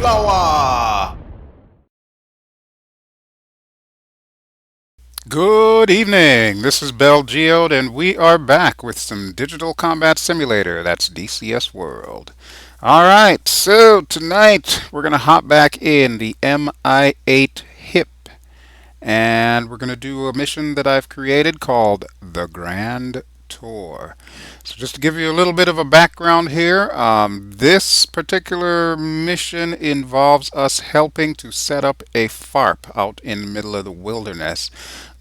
flower. Good evening, this is BelGeode and we are back with some Digital Combat Simulator, that's DCS World. Alright, so tonight we're going to hop back in the Mi-8 HIP and we're going to do a mission that I've created called The Grand Tour. So just to give you a little bit of a background here, this particular mission involves us helping to set up a FARP out in the middle of the wilderness.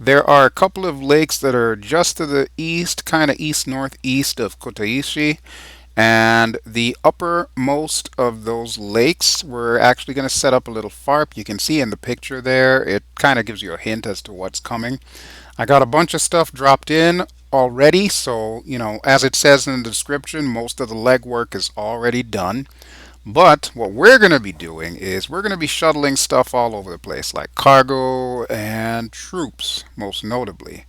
There are a couple of lakes that are just to the east, kind of east-northeast of Kutaisi, and the uppermost of those lakes, we're actually going to set up a little FARP. You can see in the picture there, it kind of gives you a hint as to what's coming. I got a bunch of stuff dropped in already, so, as it says in the description, most of the legwork is already done. But what we're going to be doing is we're going to be shuttling stuff all over the place, like cargo and troops, most notably.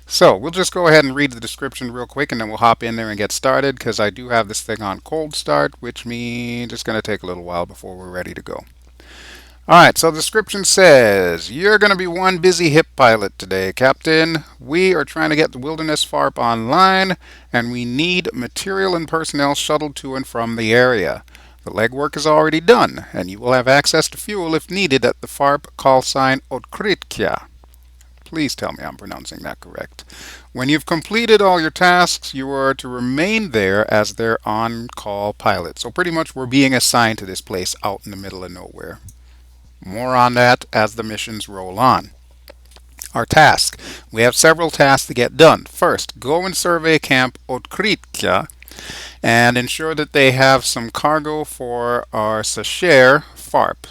So we'll just go ahead and read the description real quick and then we'll hop in there and get started because I do have this thing on cold start, which means it's going to take a little while before we're ready to go. Alright, so the description says, you're going to be one busy HIP pilot today, Captain. We are trying to get the Wilderness FARP online and we need material and personnel shuttled to and from the area. The legwork is already done and you will have access to fuel if needed at the FARP call sign Odkritka. Please tell me I'm pronouncing that correct. When you've completed all your tasks, you are to remain there as their on-call pilot. So pretty much we're being assigned to this place out in the middle of nowhere. More on that as the missions roll on. Our task. We have several tasks to get done. First, go and survey Camp Odkritka and ensure that they have some cargo for our Sasher FARP.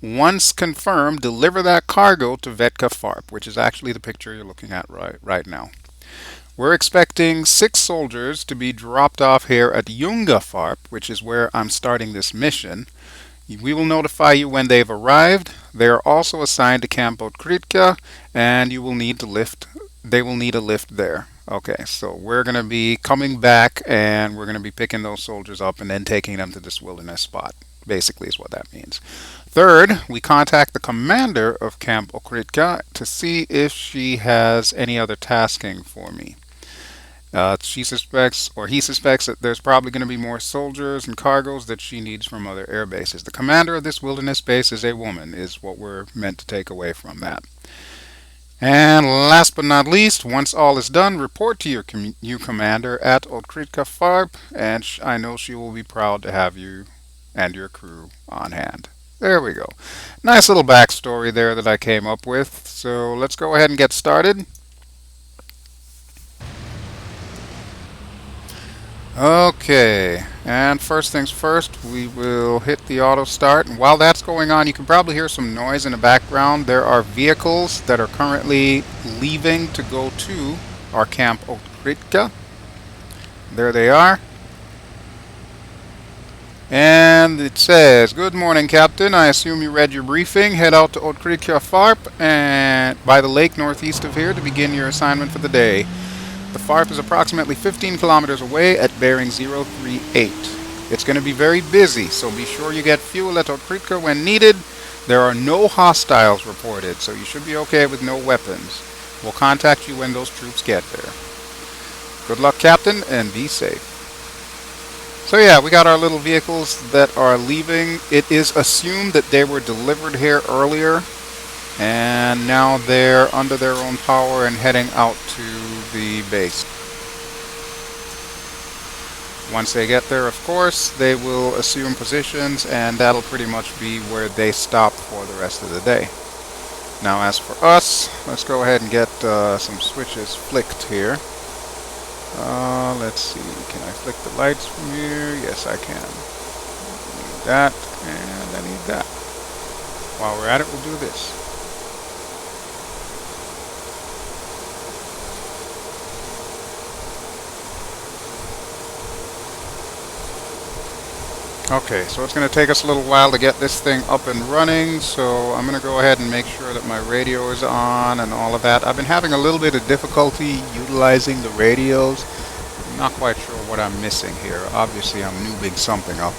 Once confirmed, deliver that cargo to Vetka FARP, which is actually the picture you're looking at right now. We're expecting 6 soldiers to be dropped off here at Yunga FARP, which is where I'm starting this mission. We will notify you when they've arrived. They are also assigned to Camp Odkritka, and you will need to lift. They will need a lift there. Okay, so we're going to be coming back, and we're going to be picking those soldiers up and then taking them to this wilderness spot. Basically is what that means. Third, we contact the commander of Camp Okritka to see if she has any other tasking for me. She suspects, or he suspects, that there's probably going to be more soldiers and cargoes that she needs from other air bases. The commander of this wilderness base is a woman, is what we're meant to take away from that. And last but not least, once all is done, report to your new commander at Okritka FARP, and I know she will be proud to have you and your crew on hand. There we go. Nice little backstory there that I came up with. So let's go ahead and get started. Okay, and first things first, we will hit the auto start. And while that's going on, you can probably hear some noise in the background. There are vehicles that are currently leaving to go to our Camp Okritka. There they are. And it says, good morning, Captain. I assume you read your briefing. Head out to Odkritka FARP and by the lake northeast of here to begin your assignment for the day. The FARP is approximately 15 kilometers away at bearing 038. It's going to be very busy, so be sure you get fuel at Odkritka when needed. There are no hostiles reported, so you should be okay with no weapons. We'll contact you when those troops get there. Good luck, Captain, and be safe. So yeah, we got our little vehicles that are leaving. It is assumed that they were delivered here earlier, and now they're under their own power and heading out to the base. Once they get there, of course, they will assume positions, and that'll pretty much be where they stop for the rest of the day. Now as for us, let's go ahead and get some switches flicked here. Let's see, can I flick the lights from here? Yes, I can. I need that, and I need that. While we're at it, we'll do this. Okay, so it's going to take us a little while to get this thing up and running, so I'm going to go ahead and make sure that my radio is on and all of that. I've been having a little bit of difficulty utilizing the radios. I'm not quite sure what I'm missing here. Obviously, I'm noobing something up.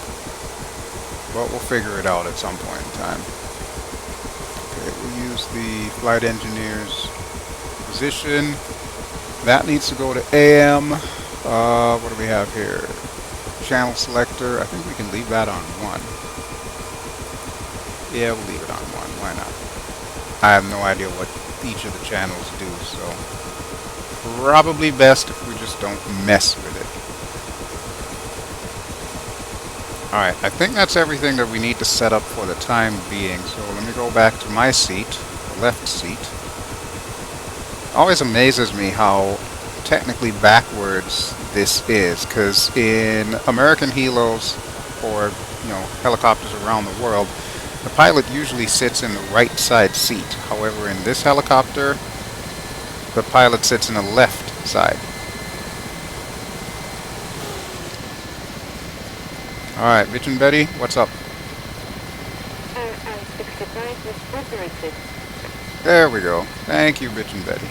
but we'll figure it out at some point in time. Okay, we'll use the flight engineer's position. That needs to go to AM. What do we have here? Channel selector. I think we can leave that on 1. Yeah, we'll leave it on 1. Why not? I have no idea what each of the channels do, so probably best if we just don't mess with it. Alright, I think that's everything that we need to set up for the time being. So let me go back to my seat, the left seat. Always amazes me how technically backwards this is, because in American helos or helicopters around the world, the pilot usually sits in the right side seat. However, in this helicopter, the pilot sits in the left side. Alright, Bitch and Betty, what's up? There we go. Thank you, Bitch and Betty.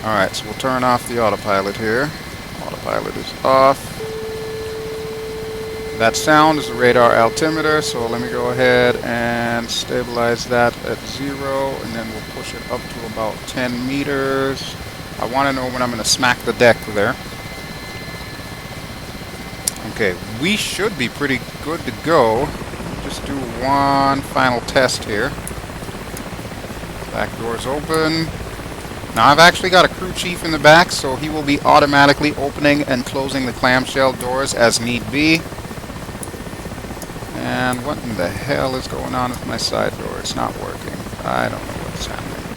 Alright, so we'll turn off the autopilot here. Autopilot is off. That sound is the radar altimeter, so let me go ahead and stabilize that at 0, and then we'll push it up to about 10 meters. I want to know when I'm going to smack the deck there. Okay, we should be pretty good to go. Just do one final test here. Back door's open. Now I've actually got a crew chief in the back, so he will be automatically opening and closing the clamshell doors as need be. And what in the hell is going on with my side door? It's not working. I don't know what's happening.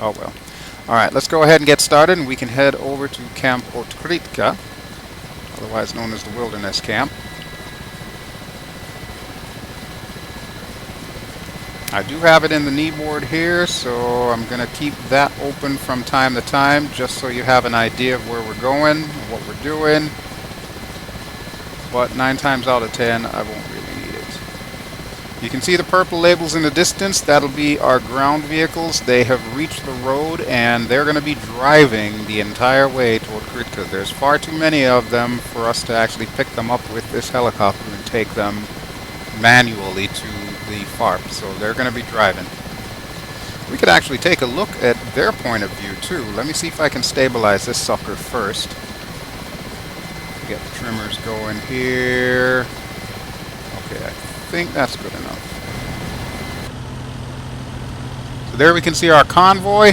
Oh well. Alright, let's go ahead and get started, and we can head over to Camp Otkritka, otherwise known as the Wilderness Camp. I do have it in the knee board here, so I'm going to keep that open from time to time, just so you have an idea of where we're going, what we're doing. But 9 times out of 10, I won't really need it. You can see the purple labels in the distance. That'll be our ground vehicles. They have reached the road, and they're going to be driving the entire way toward Kritka. There's far too many of them for us to actually pick them up with this helicopter and take them manually to the FARP, so they're going to be driving. We could actually take a look at their point of view too. Let me see if I can stabilize this sucker first. Get the trimmers going here. Okay, I think that's good enough. So there we can see our convoy.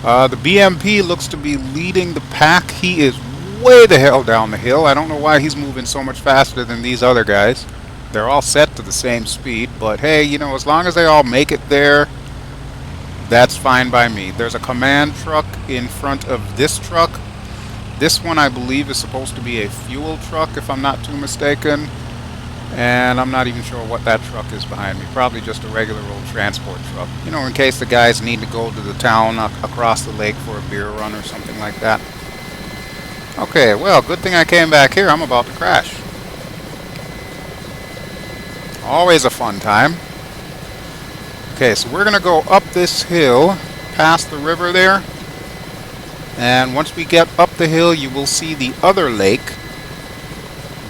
The BMP looks to be leading the pack. He is way the hell down the hill. I don't know why he's moving so much faster than these other guys. They're all set to the same speed, but hey, as long as they all make it there, that's fine by me. There's a command truck in front of this truck. This one, I believe, is supposed to be a fuel truck, if I'm not too mistaken. And I'm not even sure what that truck is behind me. Probably just a regular old transport truck. In case the guys need to go to the town across the lake for a beer run or something like that. Okay, well, good thing I came back here. I'm about to crash. Always a fun time. Okay, so we're going to go up this hill, past the river there. And once we get up the hill, you will see the other lake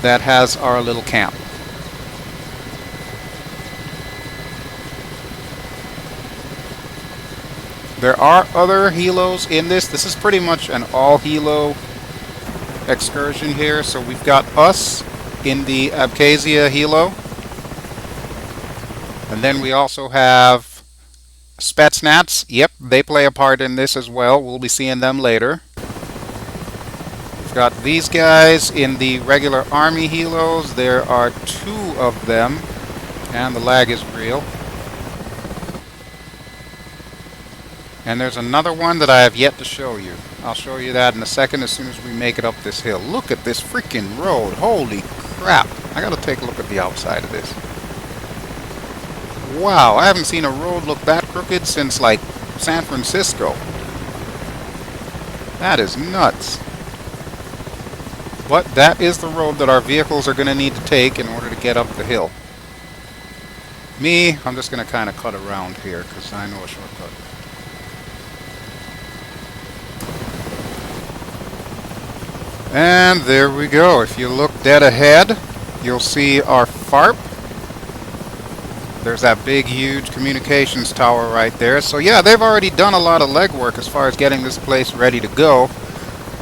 that has our little camp. There are other helos in this. This is pretty much an all-helo excursion here. So we've got us in the Abkhazia helo. And then we also have Spetsnaz. Yep, they play a part in this as well. We'll be seeing them later. We've got these guys in the regular Army helos. There are 2 of them. And the lag is real. And there's another one that I have yet to show you. I'll show you that in a second as soon as we make it up this hill. Look at this freaking road. Holy crap. I gotta take a look at the outside of this. Wow, I haven't seen a road look that crooked since, like, San Francisco. That is nuts. But that is the road that our vehicles are going to need to take in order to get up the hill. Me, I'm just going to kind of cut around here because I know a shortcut. And there we go. If you look dead ahead, you'll see our FARP. There's that big, huge communications tower right there. So yeah, they've already done a lot of legwork as far as getting this place ready to go.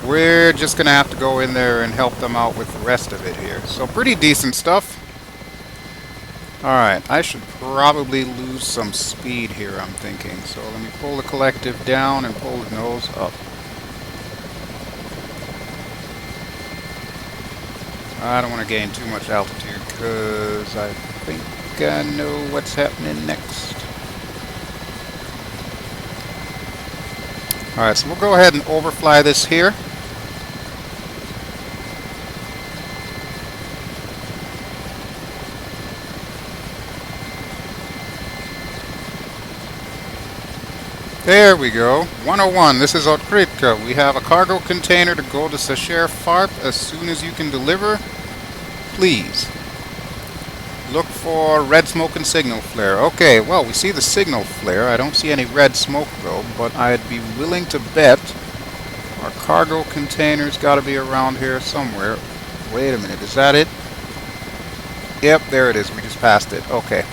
We're just going to have to go in there and help them out with the rest of it here. So pretty decent stuff. Alright, I should probably lose some speed here, I'm thinking. So let me pull the collective down and pull the nose up. I don't want to gain too much altitude because I think I know what's happening next. Alright, so we'll go ahead and overfly this here. There we go. 101. This is Otkritka. We have a cargo container to go to Sasher FARP as soon as you can deliver. Please. Look for red smoke and signal flare. Okay, well, we see the signal flare. I don't see any red smoke, though, but I'd be willing to bet our cargo container's got to be around here somewhere. Wait a minute, is that it? Yep, there it is. We just passed it. Okay.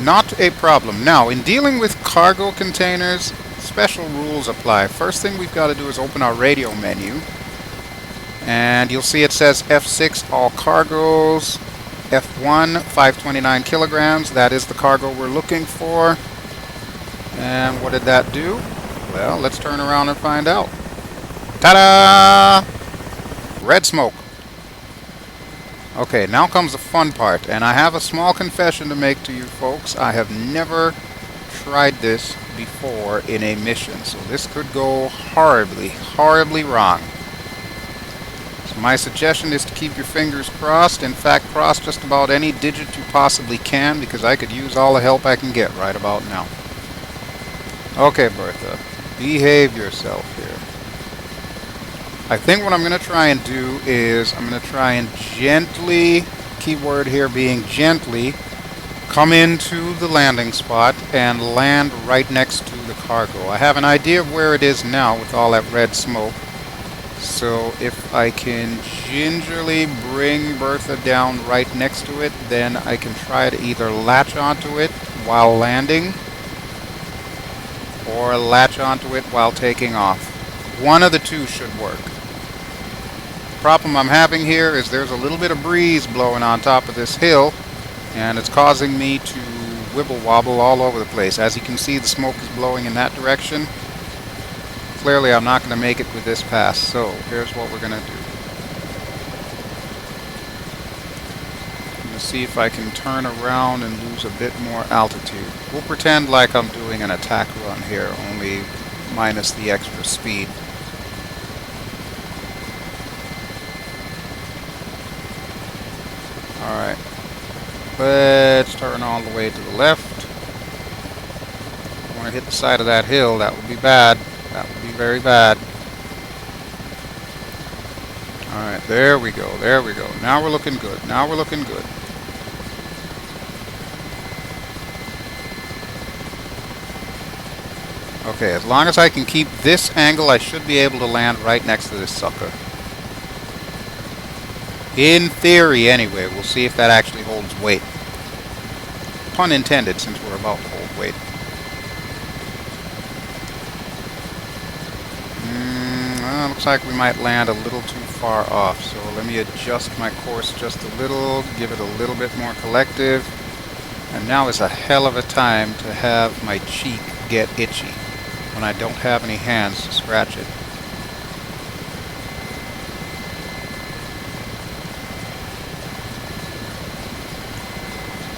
Not a problem. Now, in dealing with cargo containers, special rules apply. First thing we've got to do is open our radio menu. And you'll see it says F6, all cargoes. F1, 529 kilograms. That is the cargo we're looking for. And what did that do? Well, let's turn around and find out. Ta-da! Red smoke. Okay, now comes the fun part. And I have a small confession to make to you folks. I have never tried this before in a mission. So this could go horribly, horribly wrong. My suggestion is to keep your fingers crossed. In fact, cross just about any digit you possibly can, because I could use all the help I can get right about now. Okay, Bertha, behave yourself here. I think what I'm going to try and do is I'm going to try and gently, keyword here being gently, come into the landing spot and land right next to the cargo. I have an idea of where it is now with all that red smoke. So if I can gingerly bring Bertha down right next to it, then I can try to either latch onto it while landing or latch onto it while taking off. One of the two should work. The problem I'm having here is there's a little bit of breeze blowing on top of this hill, and it's causing me to wibble wobble all over the place. As you can see, the smoke is blowing in that direction. Clearly, I'm not going to make it with this pass, so here's what we're going to do. I'm going to see if I can turn around and lose a bit more altitude. We'll pretend like I'm doing an attack run here, only minus the extra speed. Alright, let's turn all the way to the left. I want to hit the side of that hill, that would be bad. That would be very bad. Alright, there we go, there we go. Now we're looking good, now we're looking good. Okay, as long as I can keep this angle, I should be able to land right next to this sucker. In theory, anyway. We'll see if that actually holds weight. Pun intended, since we're about to hold weight. Looks like we might land a little too far off, so let me adjust my course just a little, give it a little bit more collective. And now is a hell of a time to have my cheek get itchy when I don't have any hands to scratch it.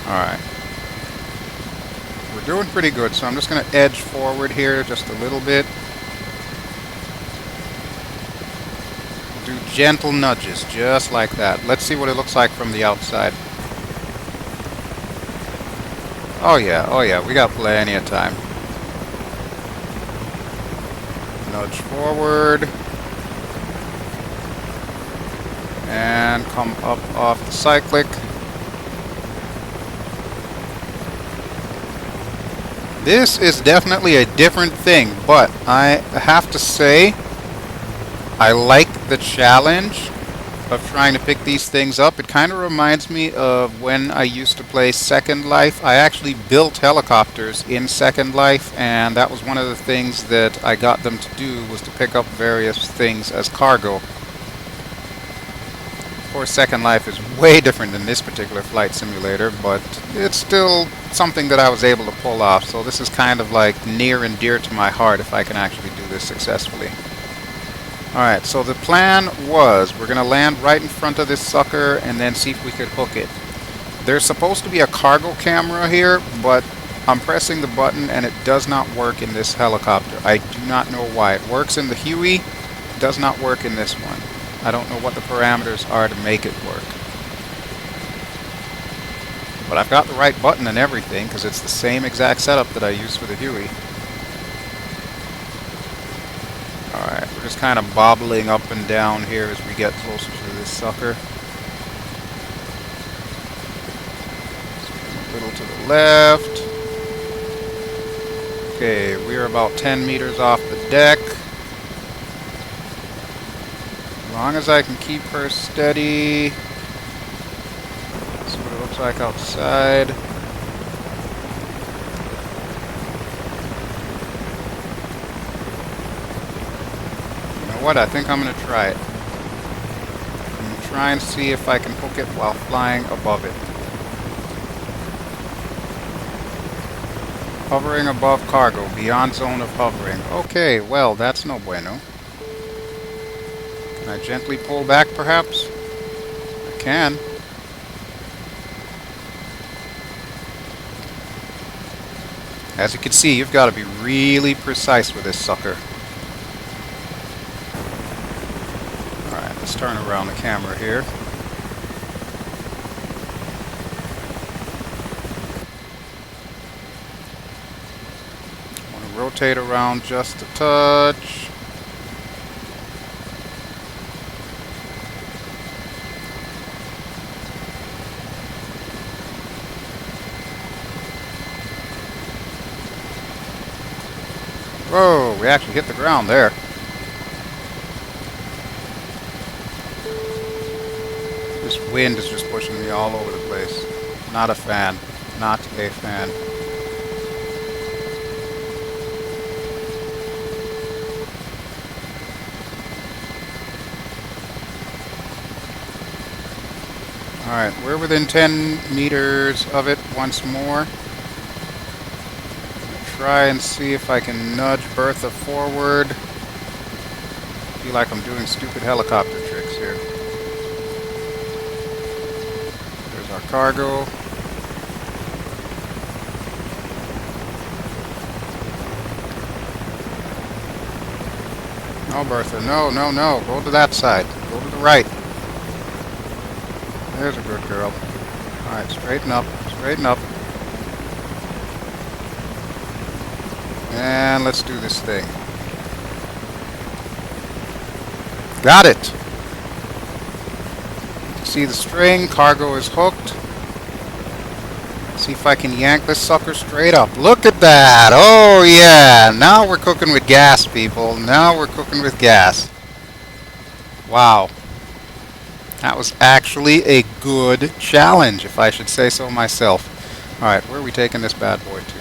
Alright. We're doing pretty good, so I'm just going to edge forward here just a little bit. Do gentle nudges, just like that. Let's see what it looks like from the outside. Oh yeah, we got plenty of time. Nudge forward. And come up off the cyclic. This is definitely a different thing, but I have to say, I like the challenge of trying to pick these things up. It kind of reminds me of when I used to play Second Life. I actually built helicopters in Second Life, and that was one of the things that I got them to do, was to pick up various things as cargo. Of course, Second Life is way different than this particular flight simulator, but it's still something that I was able to pull off. So this is kind of like near and dear to my heart if I can actually do this successfully. Alright, so the plan was we're going to land right in front of this sucker and then see if we could hook it. There's supposed to be a cargo camera here, but I'm pressing the button and it does not work in this helicopter. I do not know why. It works in the Huey, does not work in this one. I don't know what the parameters are to make it work. But I've got the right button and everything, because it's the same exact setup that I used for the Huey. Alright, we're just kind of bobbling up and down here as we get closer to this sucker. A little to the left. Okay, we're about 10 meters off the deck. As long as I can keep her steady. That's what it looks like outside. You know what? I think I'm going to try it. I'm going to try and see if I can hook it while flying above it. Hovering above cargo, beyond zone of hovering. Okay, well, that's no bueno. Can I gently pull back, perhaps? I can. As you can see, you've got to be really precise with this sucker. Alright, let's turn around the camera here. I want to rotate around just a touch. Whoa, we actually hit the ground there. This wind is just pushing me all over the place. Not a fan. Not a fan. Alright, we're within 10 meters of it once more. Try and see if I can nudge Bertha forward. Feel like I'm doing stupid helicopter tricks here. There's our cargo. No, Bertha, no, no, no. Go to that side. Go to the right. There's a good girl. Alright, straighten up, straighten up. And let's do this thing. Got it! See the string, cargo is hooked. Let's see if I can yank this sucker straight up. Look at that! Oh yeah! Now we're cooking with gas, people. Now we're cooking with gas. Wow. That was actually a good challenge, if I should say so myself. Alright, where are we taking this bad boy to?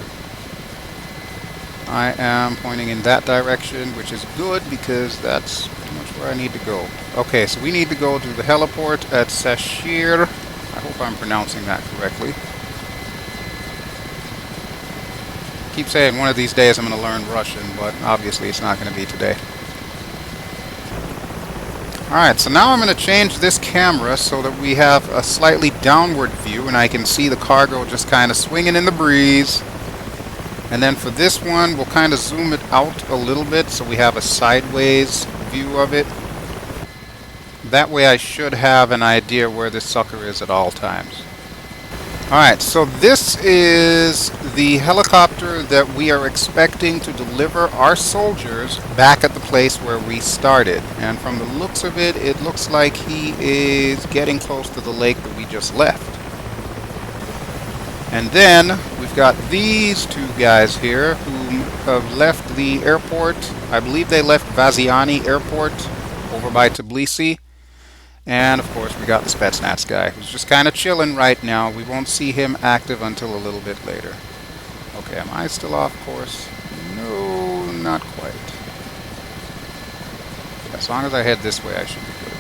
I am pointing in that direction, which is good because that's pretty much where I need to go. Okay, so we need to go to the heliport at Sashir. I hope I'm pronouncing that correctly. I keep saying one of these days I'm going to learn Russian, but obviously it's not going to be today. Alright, so now I'm going to change this camera so that we have a slightly downward view and I can see the cargo just kind of swinging in the breeze. And then for this one, we'll kind of zoom it out a little bit so we have a sideways view of it. That way I should have an idea where this sucker is at all times. Alright, so this is the helicopter that we are expecting to deliver our soldiers back at the place where we started. And from the looks of it, it looks like he is getting close to the lake that we just left. And then we've got these two guys here who have left the airport. I believe they left Vaziani Airport over by Tbilisi. And of course we got the Spetsnaz guy, who's just kind of chilling right now. We won't see him active until a little bit later. Okay, am I still off course? No, not quite. As long as I head this way, I should be good.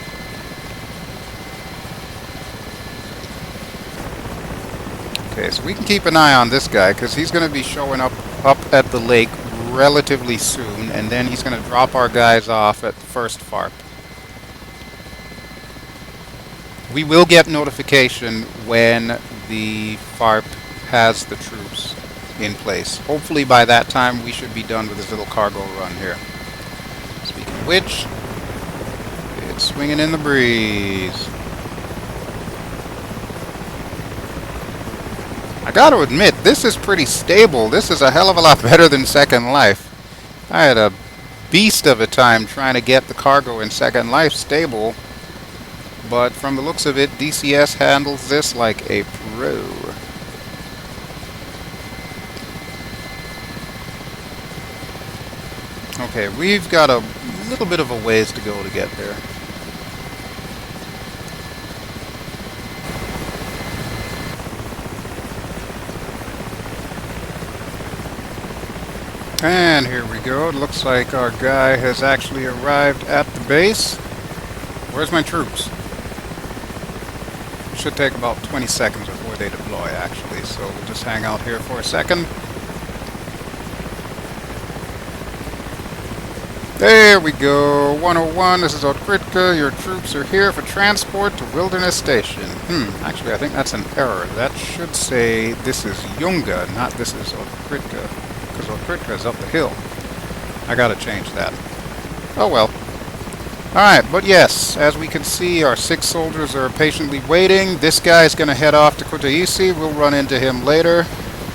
Okay, so we can keep an eye on this guy, because he's going to be showing up at the lake relatively soon, and then he's going to drop our guys off at the first FARP. We will get notification when the FARP has the troops in place. Hopefully by that time we should be done with this little cargo run here. Speaking of which, it's swinging in the breeze. I gotta admit, this is pretty stable. This is a hell of a lot better than Second Life. I had a beast of a time trying to get the cargo in Second Life stable, but from the looks of it, DCS handles this like a pro. Okay, we've got a little bit of a ways to go to get there. And here we go. It looks like our guy has actually arrived at the base. Where's my troops? It should take about 20 seconds before they deploy, actually, so we'll just hang out here for a second. There we go. 101, this is Otkritka. Your troops are here for transport to Wilderness Station. Actually, I think that's an error. That should say this is Yunga, not this is Otkritka. Because Otkritka is up the hill. I gotta change that. Oh well. Alright, but yes, as we can see, our 6 soldiers are patiently waiting. This guy's gonna head off to Kutaisi. We'll run into him later.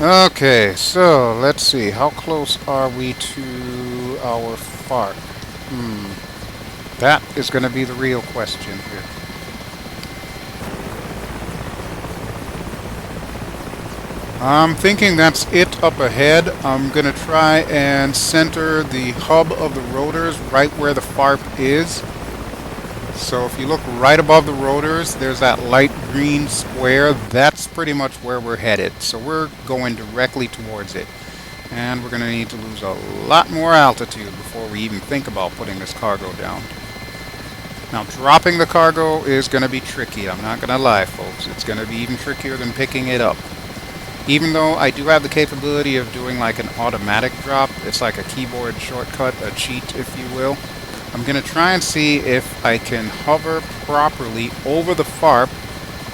Okay, so let's see. How close are we to our FARP? That is gonna be the real question here. I'm thinking that's it up ahead. I'm going to try and center the hub of the rotors right where the FARP is. So if you look right above the rotors, there's that light green square. That's pretty much where we're headed. So we're going directly towards it. And we're going to need to lose a lot more altitude before we even think about putting this cargo down. Now, dropping the cargo is going to be tricky. I'm not going to lie, folks. It's going to be even trickier than picking it up. Even though I do have the capability of doing like an automatic drop, it's like a keyboard shortcut, a cheat if you will. I'm going to try and see if I can hover properly over the FARP,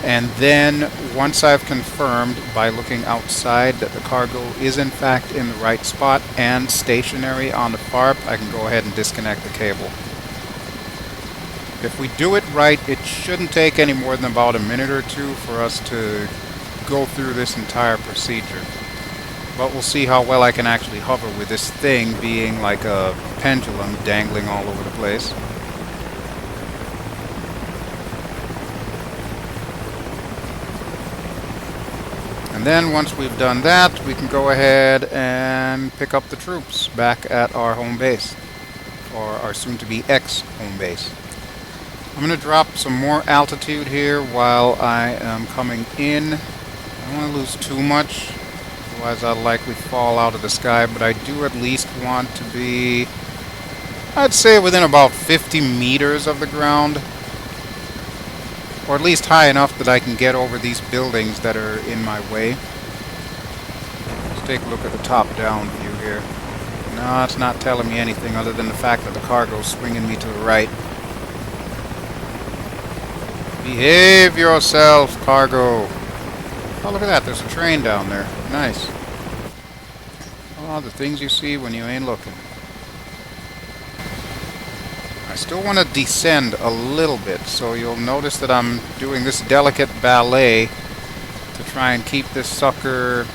and then once I've confirmed by looking outside that the cargo is in fact in the right spot and stationary on the FARP, I can go ahead and disconnect the cable. If we do it right, it shouldn't take any more than about a minute or two for us to go through this entire procedure. But we'll see how well I can actually hover with this thing being like a pendulum dangling all over the place. And then once we've done that, we can go ahead and pick up the troops back at our home base, or our soon-to-be ex-home base. I'm going to drop some more altitude here while I am coming in. I don't want to lose too much, otherwise I'll likely fall out of the sky, but I do at least want to be, I'd say, within about 50 meters of the ground, or at least high enough that I can get over these buildings that are in my way. Let's take a look at the top-down view here. No, it's not telling me anything other than the fact that the cargo's swinging me to the right. Behave yourself, cargo. Oh, look at that. There's a train down there. Nice. Oh, the things you see when you ain't looking. I still want to descend a little bit, so you'll notice that I'm doing this delicate ballet to try and keep this sucker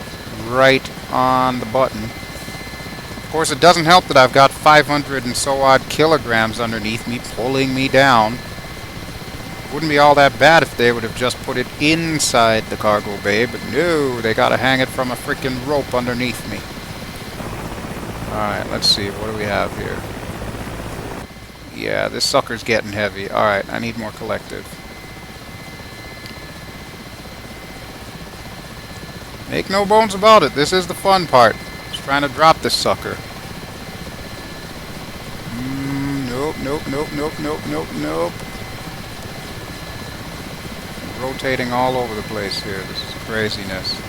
right on the button. Of course, it doesn't help that I've got 500 and so odd kilograms underneath me pulling me down. Wouldn't be all that bad if they would have just put it inside the cargo bay, but no, they gotta hang it from a freaking rope underneath me. Alright, let's see, what do we have here? Yeah, this sucker's getting heavy. Alright, I need more collective. Make no bones about it, this is the fun part. Just trying to drop this sucker. Nope, nope, nope, nope, nope, nope, nope. Rotating all over the place here. This is craziness.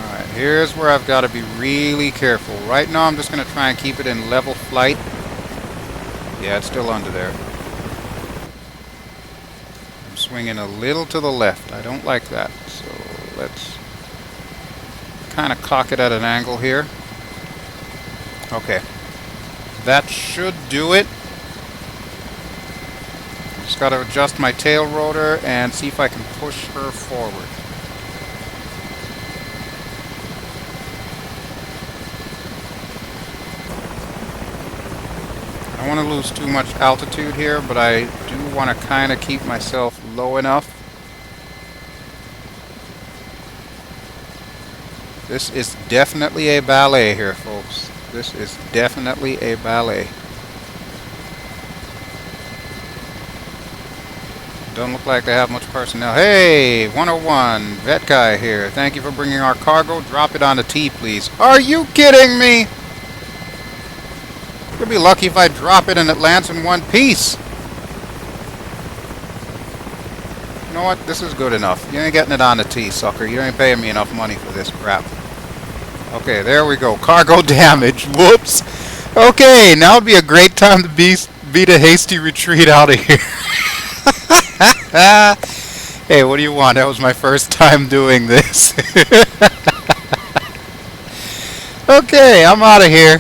Alright, here's where I've got to be really careful. Right now I'm just going to try and keep it in level flight. Yeah, it's still under there. I'm swinging a little to the left. I don't like that. So let's kind of cock it at an angle here. Okay. That should do it. Just got to adjust my tail rotor and see if I can push her forward. I don't want to lose too much altitude here, but I do want to kind of keep myself low enough. This is definitely a ballet here, folks. This is definitely a ballet. Don't look like they have much personnel. Hey, 101, vet guy here. Thank you for bringing our cargo. Drop it on the T, please. Are you kidding me? You'll be lucky if I drop it and it lands in one piece. You know what? This is good enough. You ain't getting it on the T, sucker. You ain't paying me enough money for this crap. Okay, there we go. Cargo damage. Whoops. Okay, now would be a great time to beat a hasty retreat out of here. Hey, what do you want? That was my first time doing this. Okay, I'm out of here.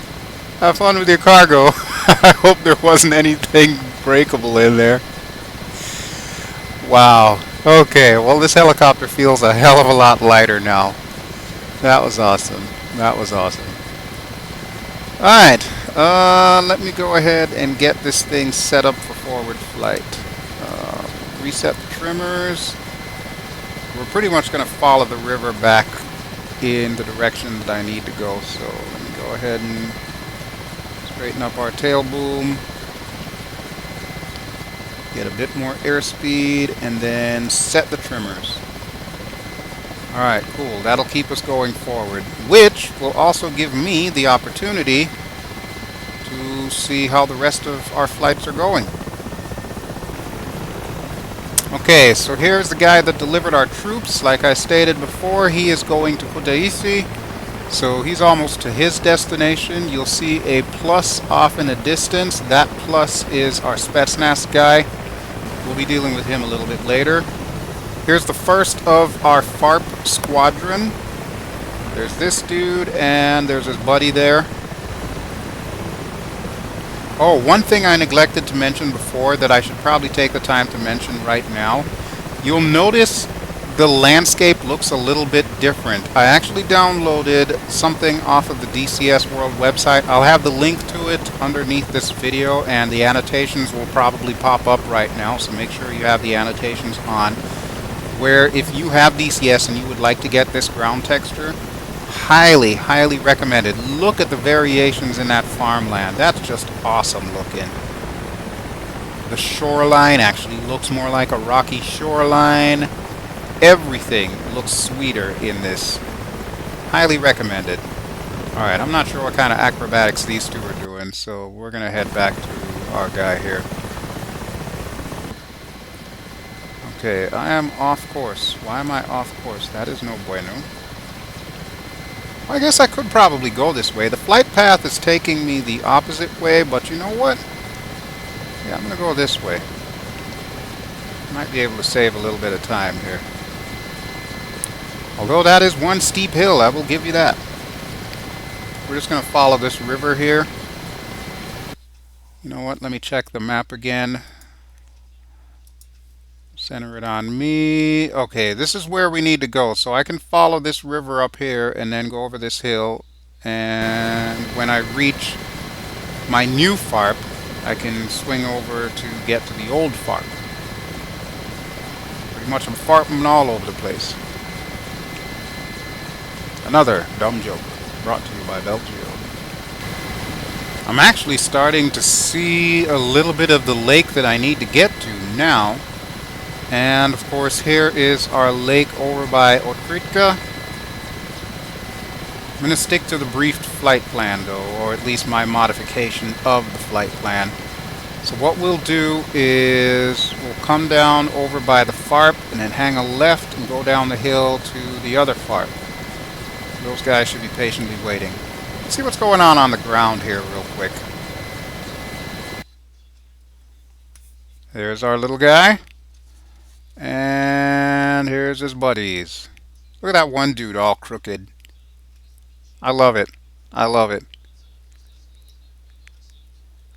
Have fun with your cargo. I hope there wasn't anything breakable in there. Wow. Okay, well this helicopter feels a hell of a lot lighter now. That was awesome. That was awesome. Alright, let me go ahead and get this thing set up for forward flight. Reset the trimmers. We're pretty much going to follow the river back in the direction that I need to go. So let me go ahead and straighten up our tail boom. Get a bit more airspeed and then set the trimmers. Alright, cool. That'll keep us going forward, which will also give me the opportunity to see how the rest of our flights are going. Okay, so here's the guy that delivered our troops. Like I stated before, he is going to Kutaisi. So he's almost to his destination. You'll see a plus off in the distance. That plus is our Spetsnaz guy. We'll be dealing with him a little bit later. Here's the first of our FARP squadron. There's this dude, and there's his buddy there. Oh, one thing I neglected to mention before that I should probably take the time to mention right now. You'll notice the landscape looks a little bit different. I actually downloaded something off of the DCS World website. I'll have the link to it underneath this video, and the annotations will probably pop up right now, so make sure you have the annotations on. Where if you have DCS and you would like to get this ground texture, highly, highly recommended. Look at the variations in that farmland. That's just awesome looking. The shoreline actually looks more like a rocky shoreline. Everything looks sweeter in this. Highly recommended. Alright, I'm not sure what kind of acrobatics these two are doing, so we're going to head back to our guy here. Okay, I am off course. Why am I off course? That is no bueno. Well, I guess I could probably go this way. The flight path is taking me the opposite way, but you know what? Yeah, I'm going to go this way. Might be able to save a little bit of time here. Although that is one steep hill, I will give you that. We're just going to follow this river here. You know what? Let me check the map again. Center it on me. Okay, this is where we need to go. So I can follow this river up here and then go over this hill. And when I reach my new FARP, I can swing over to get to the old FARP. Pretty much I'm FARPing all over the place. Another dumb joke brought to you by BelGeode. I'm actually starting to see a little bit of the lake that I need to get to now. And of course here is our lake over by Otkritka. I'm going to stick to the briefed flight plan though, or at least my modification of the flight plan. So what we'll do is we'll come down over by the FARP and then hang a left and go down the hill to the other FARP. Those guys should be patiently waiting. Let's see what's going on the ground here real quick. There's our little guy. And here's his buddies. Look at that one dude all crooked. I love it. I love it.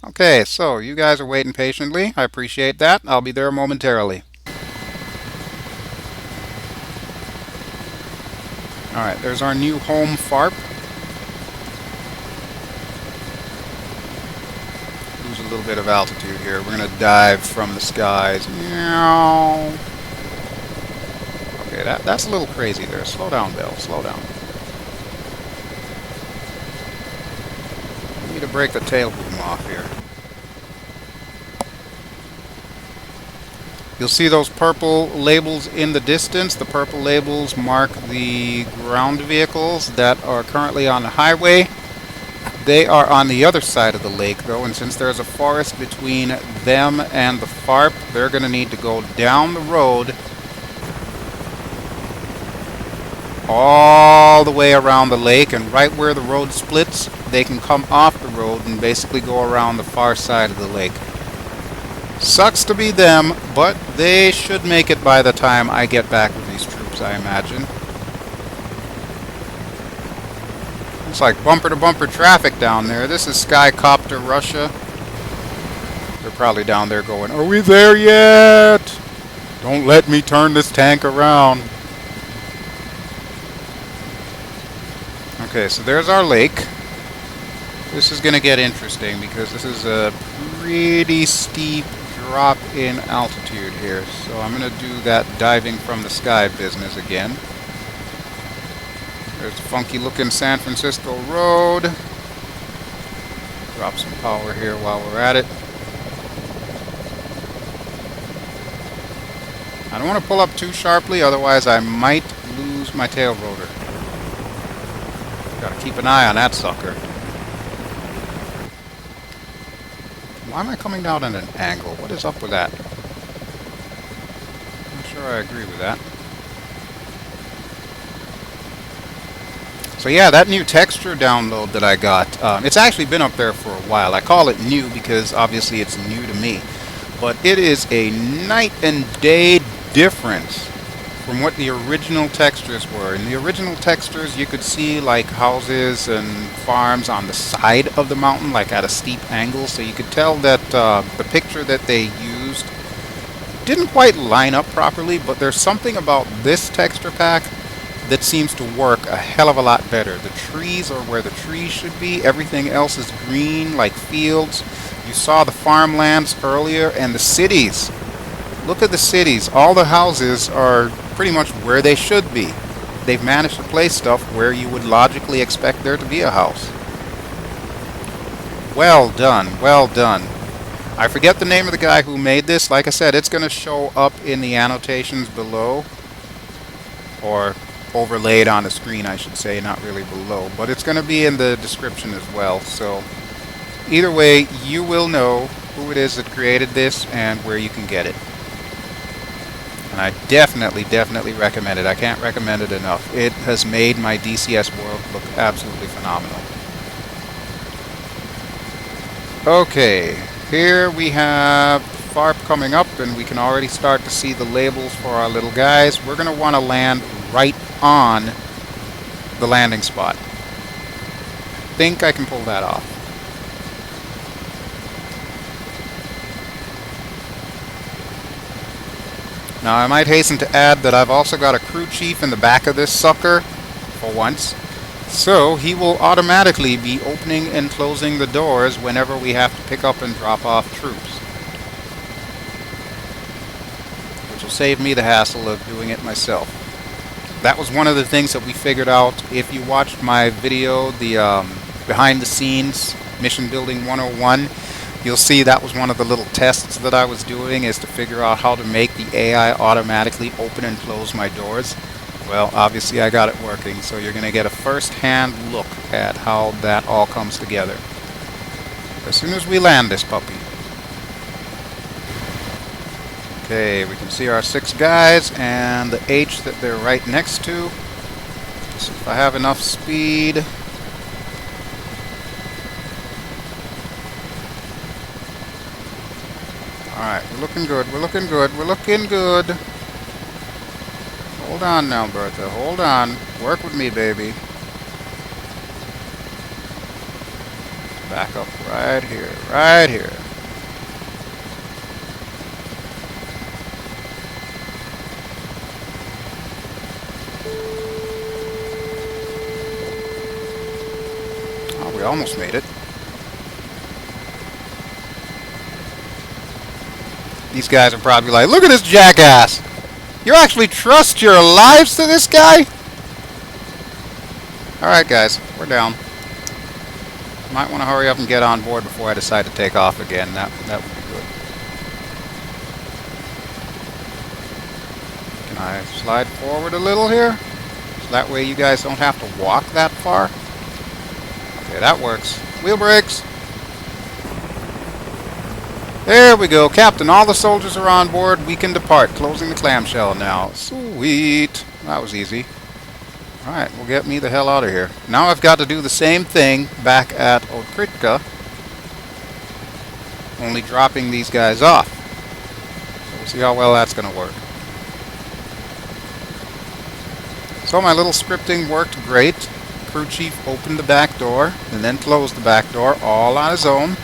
Okay, so you guys are waiting patiently. I appreciate that. I'll be there momentarily. Alright, there's our new home FARP. Lose a little bit of altitude here. We're going to dive from the skies. Okay, that's a little crazy there. Slow down, Bell. Slow down. I need to break the tail boom off here. You'll see those purple labels in the distance. The purple labels mark the ground vehicles that are currently on the highway. They are on the other side of the lake though, and since there's a forest between them and the FARP, they're going to need to go down the road all the way around the lake, and right where the road splits, they can come off the road and basically go around the far side of the lake. Sucks to be them, but they should make it by the time I get back with these troops, I imagine. It's like bumper-to-bumper traffic down there. This is Skycopter Russia. They're probably down there going, "Are we there yet? Don't let me turn this tank around." Okay, so there's our lake. This is going to get interesting because this is a pretty steep drop in altitude here. So I'm going to do that diving from the sky business again. There's a funky looking San Francisco road. Drop some power here while we're at it. I don't want to pull up too sharply, otherwise I might lose my tail rotor. Gotta keep an eye on that sucker. Why am I coming down at an angle? What is up with that? I'm not sure I agree with that. So yeah, that new texture download that I got, it's actually been up there for a while. I call it new because obviously it's new to me. But it is a night and day difference from what the original textures were. In the original textures, you could see like houses and farms on the side of the mountain, like at a steep angle. So you could tell that the picture that they used didn't quite line up properly, but there's something about this texture pack that seems to work a hell of a lot better. The trees are where the trees should be. Everything else is green, like fields. You saw the farmlands earlier, and the cities. Look at the cities. All the houses are pretty much where they should be. They've managed to place stuff where you would logically expect there to be a house. Well done, well done. I forget the name of the guy who made this. Like I said, it's going to show up in the annotations below, or overlaid on the screen, I should say, not really below, but it's going to be in the description as well. So either way, you will know who it is that created this and where you can get it. And I definitely recommend it. I can't recommend it enough. It has made my DCS world look absolutely phenomenal. Okay, here we have FARP coming up, and we can already start to see the labels for our little guys. We're going to want to land right on the landing spot. I think I can pull that off. Now I might hasten to add that I've also got a crew chief in the back of this sucker, for once. So he will automatically be opening and closing the doors whenever we have to pick up and drop off troops. Which will save me the hassle of doing it myself. That was one of the things that we figured out. If you watched my video, the behind the scenes Mission Building 101, You'll see that was one of the little tests that I was doing, is to figure out how to make the AI automatically open and close my doors. Well, obviously I got it working, so you're going to get a first-hand look at how that all comes together as soon as we land this puppy. Okay, we can see our 6 guys and the H that they're right next to. So if I have enough speed... Alright, we're looking good, we're looking good, we're looking good. Hold on now, Bertha, hold on. Work with me, baby. Back up right here, right here. Oh, we almost made it. These guys are probably like, look at this jackass! You actually trust your lives to this guy? Alright guys, we're down. Might want to hurry up and get on board before I decide to take off again. That would be good. Can I slide forward a little here? So that way you guys don't have to walk that far? Okay, that works. Wheel brakes! There we go, Captain. All the soldiers are on board. We can depart. Closing the clamshell now. Sweet. That was easy. Alright, well, get me the hell out of here. Now I've got to do the same thing back at Okritka, only dropping these guys off. So we'll see how well that's going to work. So my little scripting worked great. Crew chief opened the back door and then closed the back door all on his own.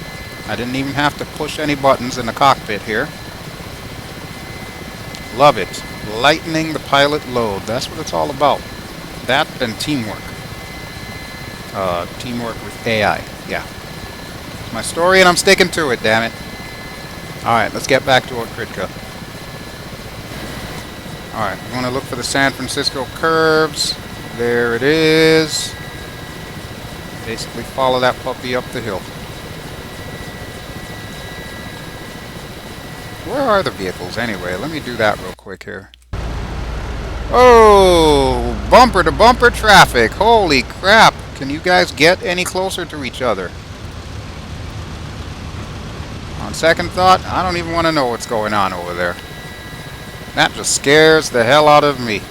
I didn't even have to push any buttons in the cockpit here. Love it. Lightening the pilot load. That's what it's all about. That and teamwork. Teamwork with AI. Yeah. It's my story and I'm sticking to it, damn it. Alright, let's get back to Okritka. Alright, we want to look for the San Francisco curves. There it is. Basically follow that puppy up the hill. Where are the vehicles anyway? Let me do that real quick here. Oh, bumper to bumper traffic. Holy crap. Can you guys get any closer to each other? On second thought, I don't even want to know what's going on over there. That just scares the hell out of me.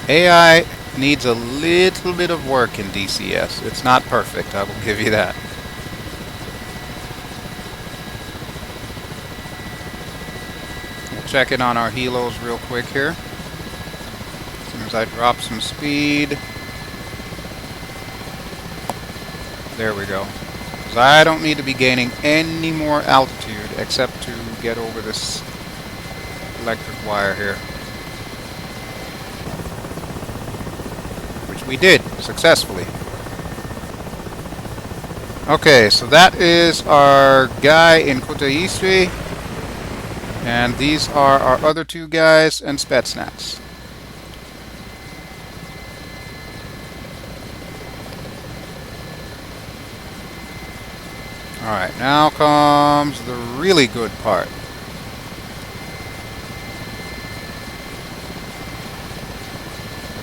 AI needs a little bit of work in DCS. It's not perfect, I will give you that. Check in on our helos real quick here. As soon as I drop some speed. There we go. Because I don't need to be gaining any more altitude except to get over this electric wire here. Which we did successfully. Okay, so that is our guy in Kutaisi. And these are our other 2 guys and Spetsnaz. Alright, now comes the really good part.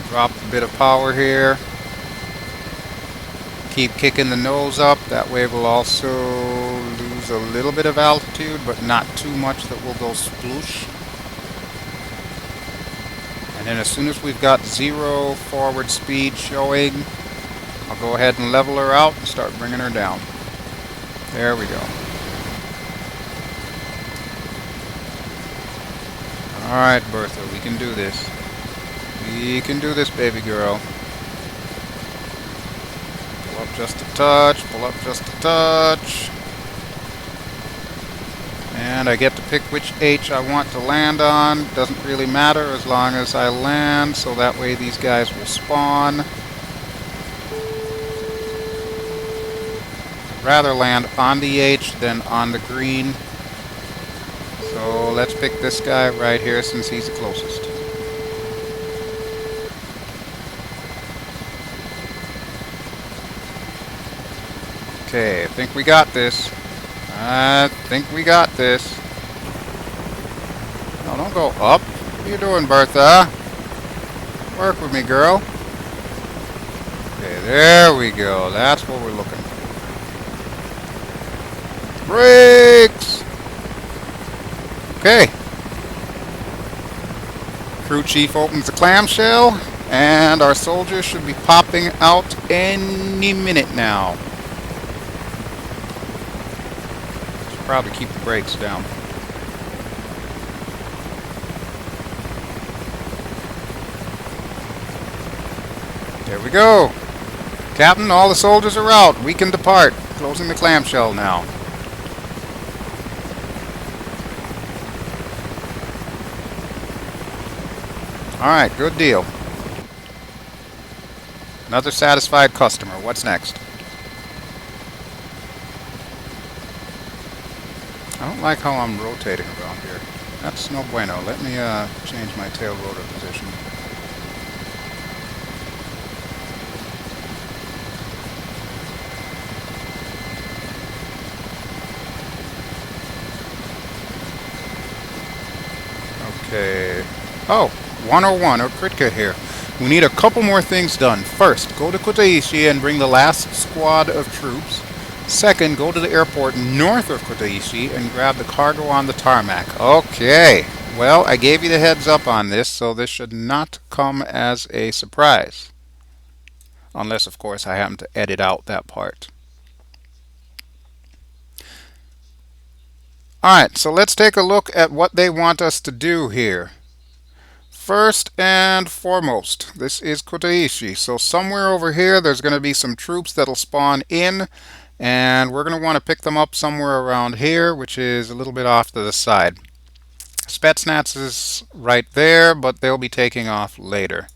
Drop a bit of power here. Keep kicking the nose up. That way we'll also lose a little bit of altitude, but not too much that we'll go sploosh. And then as soon as we've got 0 forward speed showing, I'll go ahead and level her out and start bringing her down. There we go. Alright, Bertha, we can do this. We can do this, baby girl. Pull up just a touch, pull up just a touch. And I get to pick which H I want to land on. Doesn't really matter as long as I land, so that way these guys will spawn. I'd rather land on the H than on the green. So let's pick this guy right here since he's the closest. Okay, I think we got this. I think we got this. No, don't go up. What are you doing, Bertha? Work with me, girl. Okay, there we go. That's what we're looking for. Brakes! Okay. Crew chief opens the clamshell, and our soldiers should be popping out any minute now. Should probably keep the brakes down. There we go. Captain, all the soldiers are out. We can depart. Closing the clamshell now. Alright, good deal. Another satisfied customer. What's next? I don't like how I'm rotating around here. That's no bueno. Let me change my tail rotor position. Okay. Oh, 101, or Kritka here. We need a couple more things done. First, go to Kutaisi and bring the last squad of troops. Second, go to the airport north of Kutaisi and grab the cargo on the tarmac. Okay. Well, I gave you the heads up on this, so this should not come as a surprise. Unless, of course, I happen to edit out that part. Alright, so let's take a look at what they want us to do here. First and foremost, this is Kutaisi. So somewhere over here, there's going to be some troops that'll spawn in, and we're going to want to pick them up somewhere around here, which is a little bit off to the side. Spetsnaz is right there, but they'll be taking off later.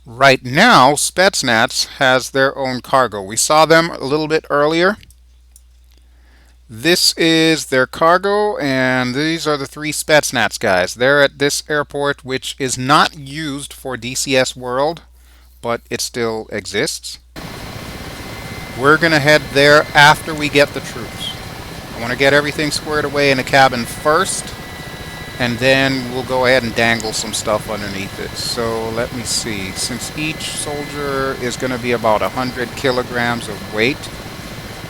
Right now, Spetsnaz has their own cargo. We saw them a little bit earlier. This is their cargo, and these are the three Spetsnaz guys. They're at this airport, which is not used for DCS World, but it still exists. We're going to head there after we get the troops. I want to get everything squared away in the cabin first, and then we'll go ahead and dangle some stuff underneath it. So let me see. Since each soldier is going to be about 100 kilograms of weight,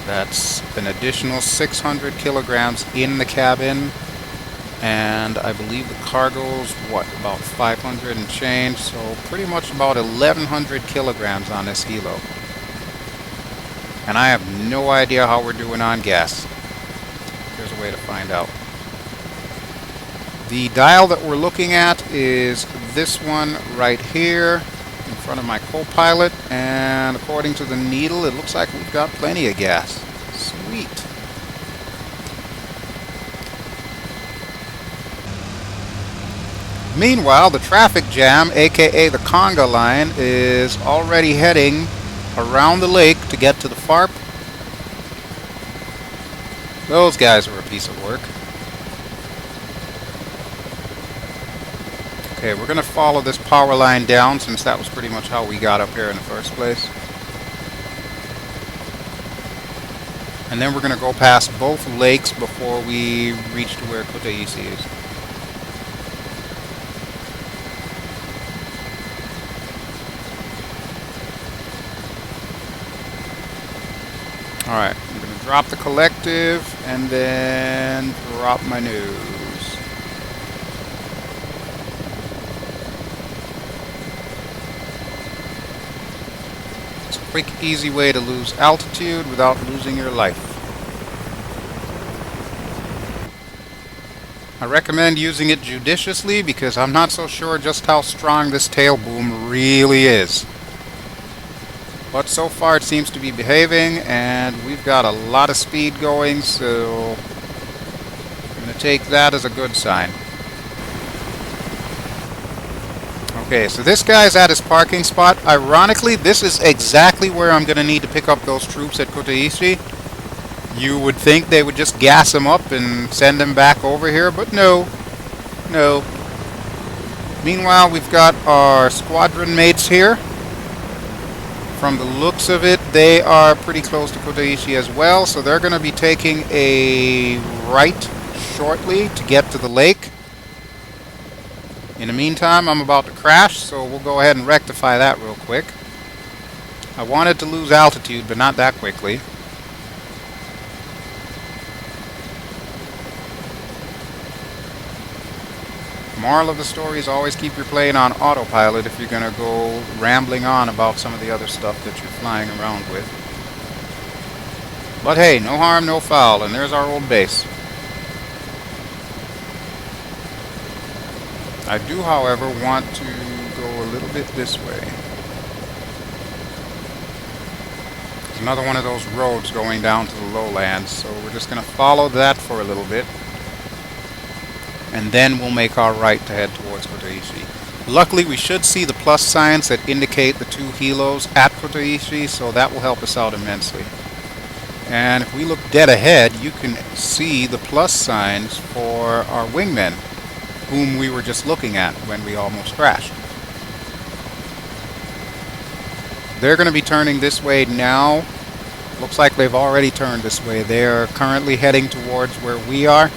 that's an additional 600 kilograms in the cabin, and I believe the cargo's, what, about 500 and change, so pretty much about 1,100 kilograms on this helo. And I have no idea how we're doing on gas. Here's a way to find out. The dial that we're looking at is this one right here, in front of my co-pilot, and according to the needle, it looks like we've got plenty of gas. Sweet. Meanwhile, the traffic jam, aka the conga line, is already heading around the lake to get to the FARP. Those guys are a piece of work. Okay, we're going to follow this power line down, since that was pretty much how we got up here in the first place. And then we're going to go past both lakes before we reach to where Kutaisi is. Alright, I'm going to drop the collective and then drop my nose. Quick, easy way to lose altitude without losing your life. I recommend using it judiciously because I'm not so sure just how strong this tail boom really is. But so far it seems to be behaving, and we've got a lot of speed going, so I'm going to take that as a good sign. Okay, so this guy's at his parking spot. Ironically, this is exactly where I'm going to need to pick up those troops at Kutaisi. You would think they would just gas them up and send them back over here, but no. No. Meanwhile, we've got our squadron mates here. From the looks of it, they are pretty close to Kutaisi as well, so they're going to be taking a right shortly to get to the lake. In the meantime, I'm about to crash, so we'll go ahead and rectify that real quick. I wanted to lose altitude, but not that quickly. Moral of the story is always keep your plane on autopilot if you're going to go rambling on about some of the other stuff that you're flying around with. But hey, no harm, no foul, and there's our old base. I do, however, want to go a little bit this way. There's another one of those roads going down to the lowlands, so we're just going to follow that for a little bit. And then we'll make our right to head towards Kutaisi. Luckily, we should see the plus signs that indicate the 2 helos at Kutaisi, so that will help us out immensely. And if we look dead ahead, you can see the plus signs for our wingmen, whom we were just looking at when we almost crashed. They're going to be turning this way now. Looks like they've already turned this way. They're currently heading towards where we are.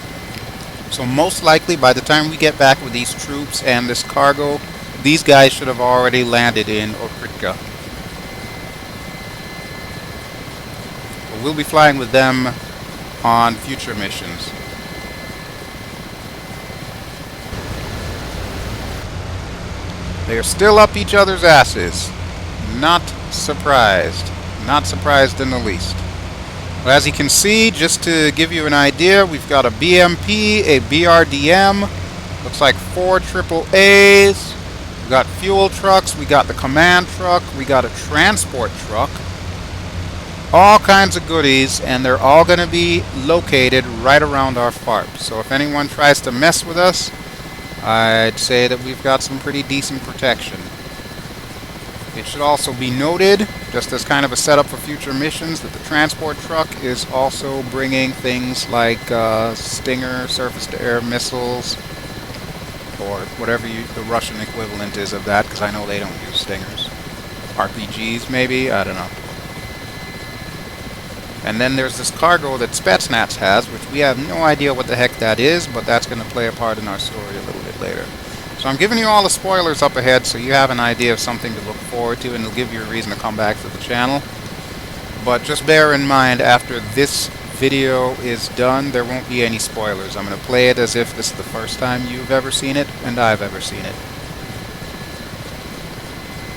So most likely by the time we get back with these troops and this cargo, these guys should have already landed in Okritka. But we'll be flying with them on future missions. They are still up each other's asses. Not surprised. Not surprised in the least. Well, as you can see, just to give you an idea, we've got a BMP, a BRDM, looks like 4 AAAs, we've got fuel trucks, we got the command truck, we got a transport truck, all kinds of goodies, and they're all going to be located right around our FARP. So if anyone tries to mess with us, I'd say that we've got some pretty decent protection. It should also be noted, just as kind of a setup for future missions, that the transport truck is also bringing things like Stinger, surface-to-air missiles, or whatever the Russian equivalent is of that, because I know they don't use Stingers. RPGs, maybe? I don't know. And then there's this cargo that Spetsnaz has, which we have no idea what the heck that is, but that's going to play a part in our story a little bit later. So I'm giving you all the spoilers up ahead so you have an idea of something to look forward to, and it'll give you a reason to come back to the channel. But just bear in mind, after this video is done, there won't be any spoilers. I'm going to play it as if this is the first time you've ever seen it, and I've ever seen it.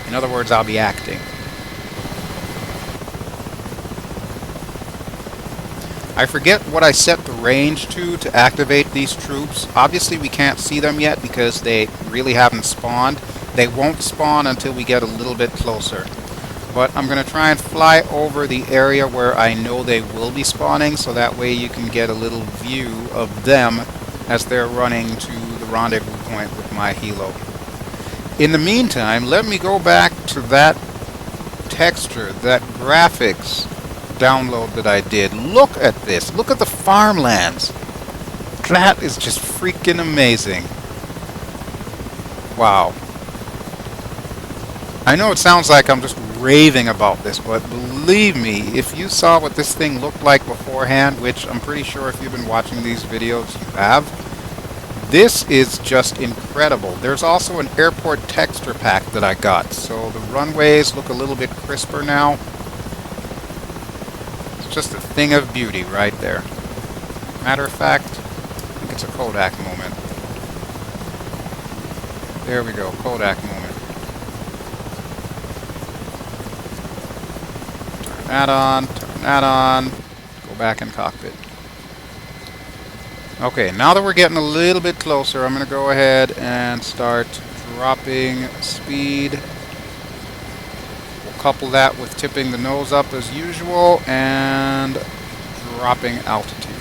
In other words, I'll be acting. I forget what I set the range to activate these troops. Obviously we can't see them yet because they really haven't spawned. They won't spawn until we get a little bit closer. But I'm going to try and fly over the area where I know they will be spawning, so that way you can get a little view of them as they're running to the rendezvous point with my helo. In the meantime, let me go back to that texture, that graphics download that I did. Look at this. Look at the farmlands. That is just freaking amazing. Wow. I know it sounds like I'm just raving about this, but believe me, if you saw what this thing looked like beforehand, which I'm pretty sure if you've been watching these videos you have, this is just incredible. There's also an airport texture pack that I got, so the runways look a little bit crisper now. Just a thing of beauty right there. Matter of fact, I think it's a Kodak moment. There we go, Kodak moment. Turn that on, turn that on. Go back in cockpit. Okay, now that we're getting a little bit closer, I'm going to go ahead and start dropping speed. Couple that with tipping the nose up as usual and dropping altitude.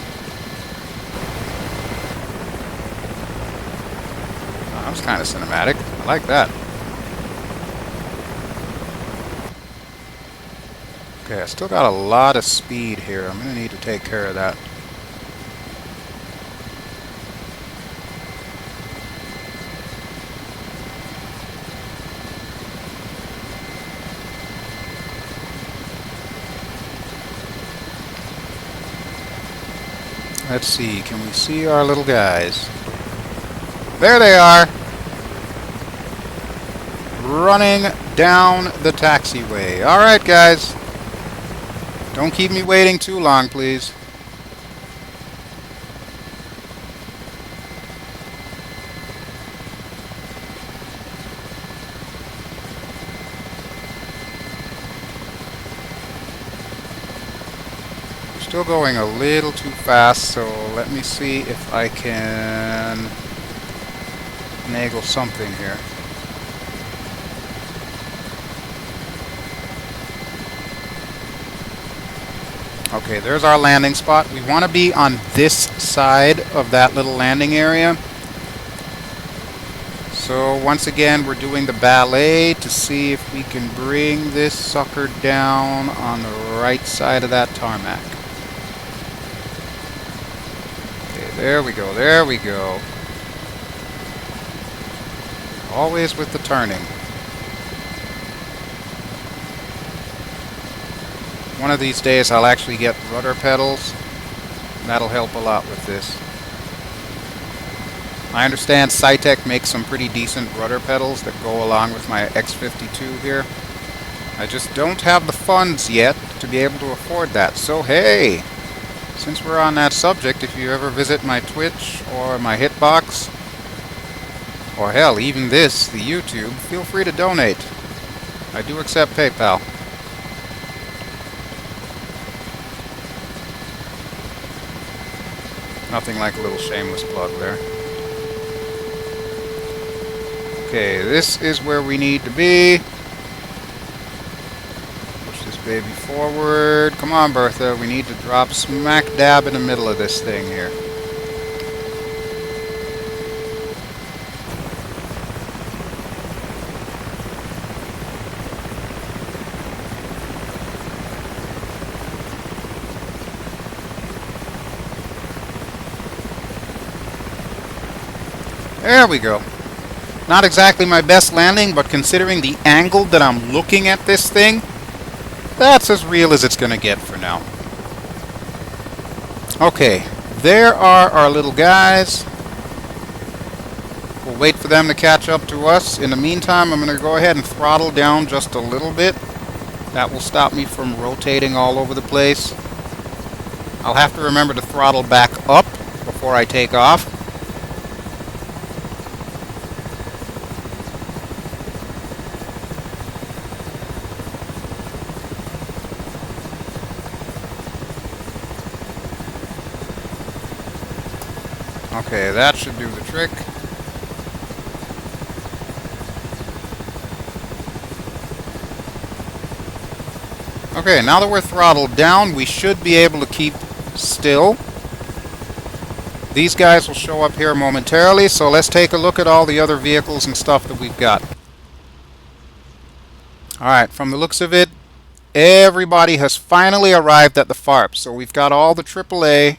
Oh, that was kind of cinematic. I like that. Okay, I still got a lot of speed here. I'm going to need to take care of that. Let's see, can we see our little guys? There they are! Running down the taxiway. Alright, guys. Don't keep me waiting too long, please. Still going a little too fast, so let me see if I can finagle something here. Okay, there's our landing spot. We want to be on this side of that little landing area. So once again, we're doing the ballet to see if we can bring this sucker down on the right side of that tarmac. Okay, there we go, there we go. Always with the turning. One of these days I'll actually get rudder pedals. That'll help a lot with this. I understand Cytec makes some pretty decent rudder pedals that go along with my X52 here. I just don't have the funds yet to be able to afford that. So hey, since we're on that subject, if you ever visit my Twitch or my Hitbox, or hell, even this, the YouTube, feel free to donate. I do accept PayPal. Nothing like a little shameless plug there. Okay, this is where we need to be. Push this baby forward. Come on, Bertha. We need to drop smack dab in the middle of this thing here. There we go. Not exactly my best landing, but considering the angle that I'm looking at this thing, that's as real as it's going to get for now. Okay, there are our little guys. We'll wait for them to catch up to us. In the meantime, I'm going to go ahead and throttle down just a little bit. That will stop me from rotating all over the place. I'll have to remember to throttle back up before I take off. Okay, that should do the trick. Okay, now that we're throttled down, we should be able to keep still. These guys will show up here momentarily, so let's take a look at all the other vehicles and stuff that we've got. Alright, from the looks of it, everybody has finally arrived at the FARP. So we've got all the AAA.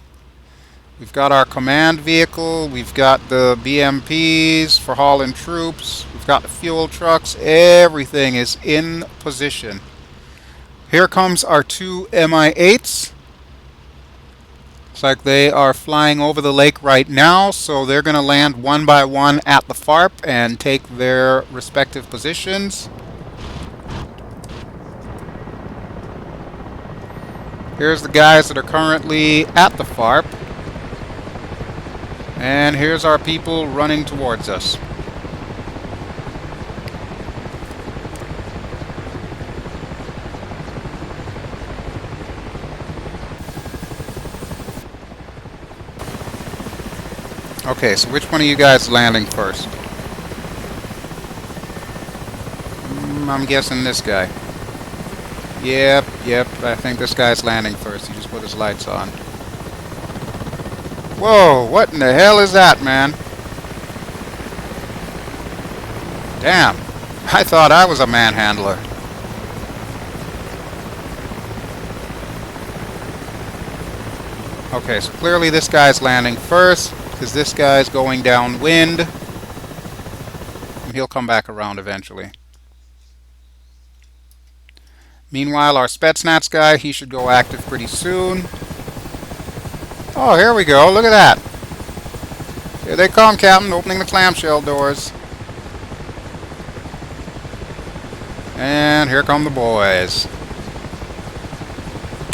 We've got our command vehicle, we've got the BMPs for hauling troops, we've got the fuel trucks, everything is in position. Here comes our two Mi-8s. Looks like they are flying over the lake right now, so they're going to land one by one at the FARP and take their respective positions. Here's the guys that are currently at the FARP. And here's our people running towards us. Okay, so which one of you guys is landing first? I'm guessing this guy. Yep, I think this guy's landing first. He just put his lights on. Whoa, what in the hell is that, man? Damn, I thought I was a manhandler. Okay, so clearly this guy's landing first, because this guy's going downwind. And he'll come back around eventually. Meanwhile, our Spetsnaz guy, he should go active pretty soon. Oh, here we go. Look at that. Here they come, Captain, opening the clamshell doors. And here come the boys.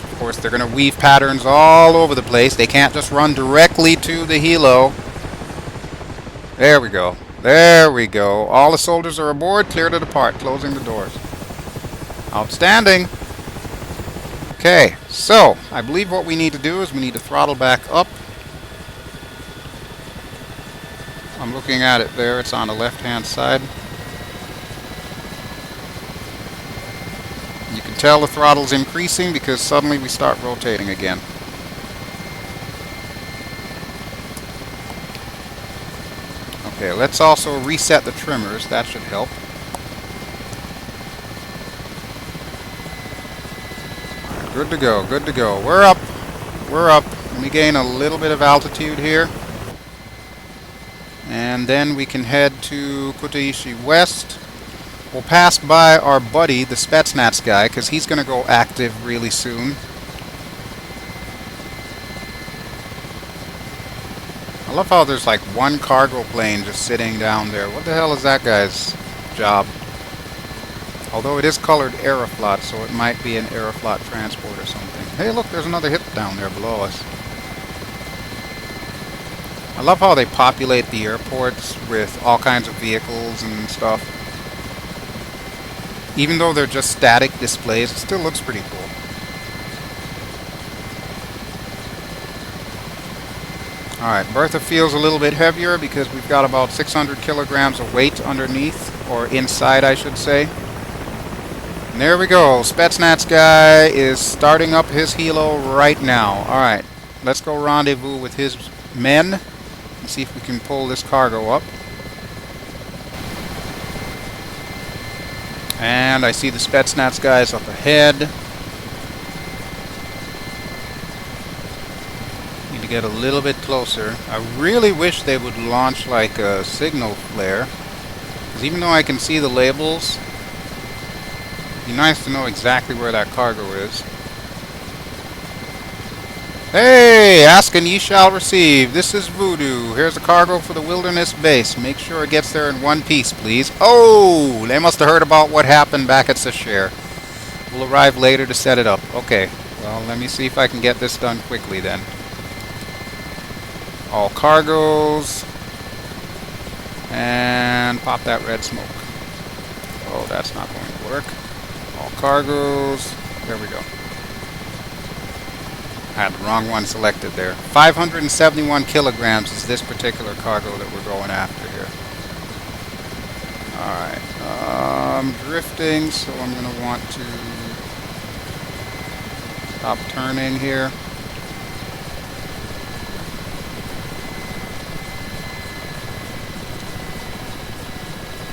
Of course, they're going to weave patterns all over the place. They can't just run directly to the helo. There we go. There we go. All the soldiers are aboard. Clear to depart. Closing the doors. Outstanding. Okay, so I believe what we need to do is we need to throttle back up. I'm looking at it there. It's on the left-hand side. You can tell the throttle's increasing because suddenly we start rotating again. Okay, let's also reset the trimmers. That should help. Alright, good to go, good to go. We're up. We're up. Let me gain a little bit of altitude here. And then we can head to Kutaisi West. We'll pass by our buddy, the Spetsnaz guy, because he's going to go active really soon. I love how there's like one cargo plane just sitting down there. What the hell is that guy's job? Although it is colored Aeroflot, so it might be an Aeroflot transport or something. Hey, look, there's another hip down there below us. I love how they populate the airports with all kinds of vehicles and stuff. Even though they're just static displays, it still looks pretty cool. Alright, Bertha feels a little bit heavier because we've got about 600 kilograms of weight underneath, or inside I should say. And there we go, Spetsnaz guy is starting up his helo right now. Alright, let's go rendezvous with his men and see if we can pull this cargo up. And I see the Spetsnaz guys up ahead. Need to get a little bit closer. I really wish they would launch like a signal flare. Because even though I can see the labels, it'd be nice to know exactly where that cargo is. Hey, ask and ye shall receive. This is Voodoo. Here's a cargo for the Wilderness Base. Make sure it gets there in one piece, please. Oh, they must have heard about what happened back at Sashir. We'll arrive later to set it up. Okay, well, let me see if I can get this done quickly then. All cargoes. And pop that red smoke. Oh, that's not going to work. All cargoes. There we go. I had the wrong one selected there. 571 kilograms is this particular cargo that we're going after here. Alright, I'm drifting, so I'm going to want to stop turning here.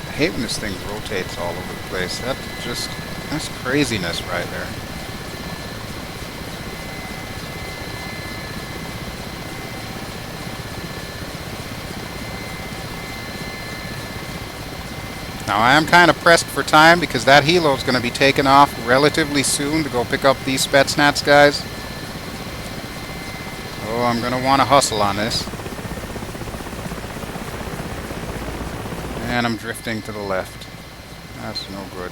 I hate when this thing rotates all over the place. That's craziness right there. Now I am kind of pressed for time because that helo is going to be taken off relatively soon to go pick up these Spetsnaz guys. Oh, I'm going to want to hustle on this. And I'm drifting to the left. That's no good.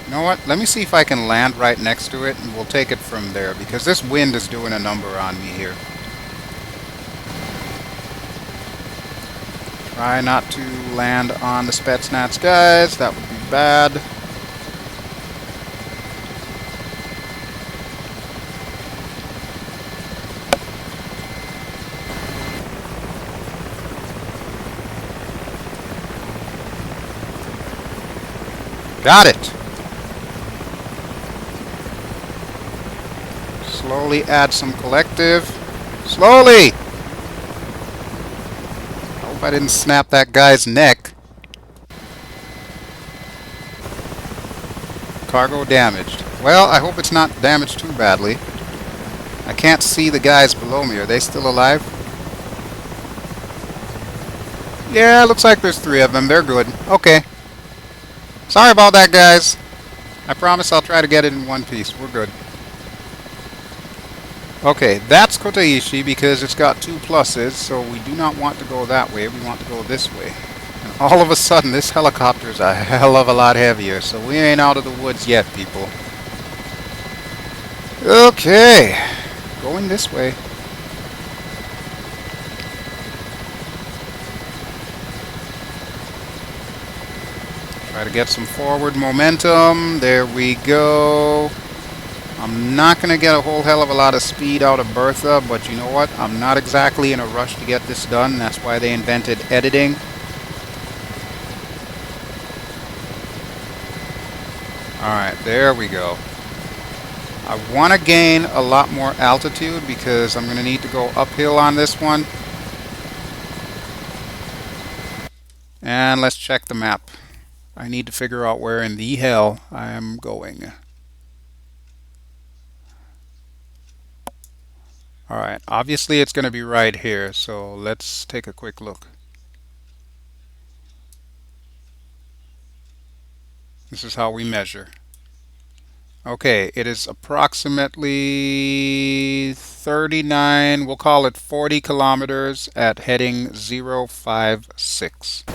You know what? Let me see if I can land right next to it and we'll take it from there because this wind is doing a number on me here. Try not to land on the Spetsnaz guys. That would be bad. Got it! Slowly add some collective. Slowly! I didn't snap that guy's neck. Cargo damaged. Well, I hope it's not damaged too badly. I can't see the guys below me. Are they still alive? Yeah, looks like there's 3 of them. They're good. Okay. Sorry about that, guys. I promise I'll try to get it in one piece. We're good. Okay, that's Kutaisi because it's got 2 pluses, so we do not want to go that way. We want to go this way. And all of a sudden, this helicopter is a hell of a lot heavier, so we ain't out of the woods yet, people. Okay, going this way. Try to get some forward momentum. There we go. I'm not going to get a whole hell of a lot of speed out of Bertha, but you know what? I'm not exactly in a rush to get this done. That's why they invented editing. Alright, there we go. I want to gain a lot more altitude because I'm going to need to go uphill on this one. And let's check the map. I need to figure out where in the hell I am going. Alright, obviously it's going to be right here, so let's take a quick look. This is how we measure. Okay, it is approximately 39, we'll call it 40 kilometers at heading 056.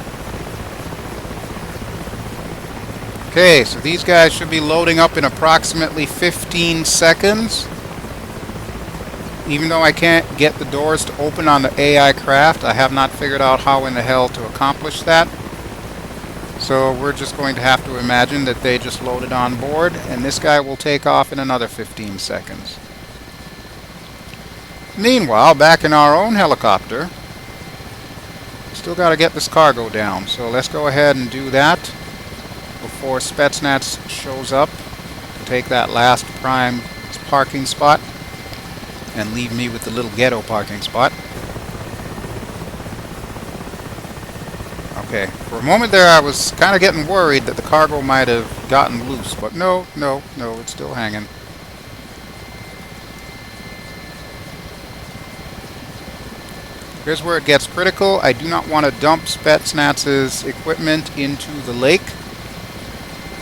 Okay, so these guys should be loading up in approximately 15 seconds. Even though I can't get the doors to open on the AI craft, I have not figured out how in the hell to accomplish that. So we're just going to have to imagine that they just loaded on board, and this guy will take off in another 15 seconds. Meanwhile, back in our own helicopter, still got to get this cargo down. So let's go ahead and do that before Spetsnaz shows up to take that last prime parking spot and leave me with the little ghetto parking spot. Okay, for a moment there I was kind of getting worried that the cargo might have gotten loose, but no, it's still hanging. Here's where it gets critical. I do not want to dump Spetsnaz's equipment into the lake,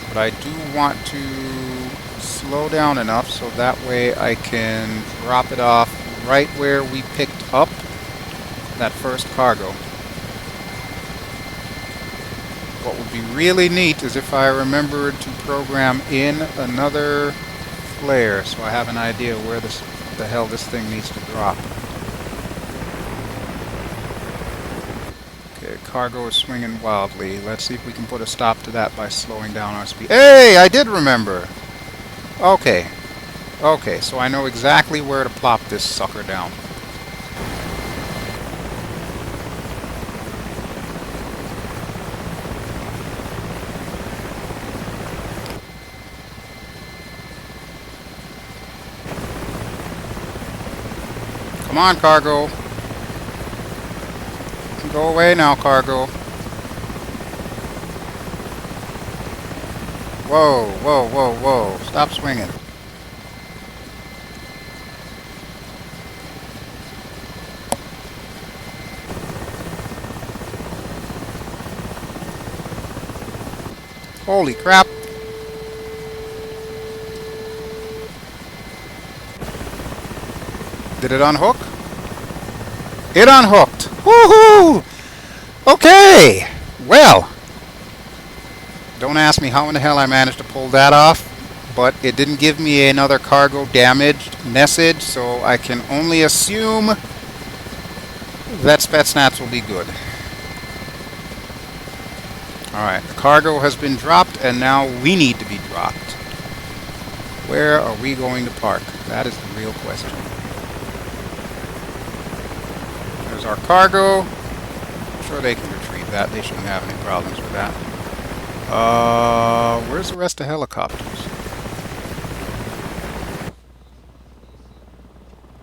but I do want to slow down enough so that way I can drop it off right where we picked up that first cargo. What would be really neat is if I remembered to program in another flare so I have an idea where the hell this thing needs to drop. Okay, cargo is swinging wildly. Let's see if we can put a stop to that by slowing down our speed. Hey, I did remember! Okay, so I know exactly where to plop this sucker down. Come on, cargo. Go away now, cargo. Whoa. Stop swinging. Holy crap. Did it unhook? It unhooked. Woohoo! Okay. Well, don't ask me how in the hell I managed to pull that off, but it didn't give me another cargo damaged message, so I can only assume that Spetsnaz will be good. Alright, the cargo has been dropped, and now we need to be dropped. Where are we going to park? That is the real question. There's our cargo. I'm sure they can retrieve that. They shouldn't have any problems with that. Where's the rest of the helicopters?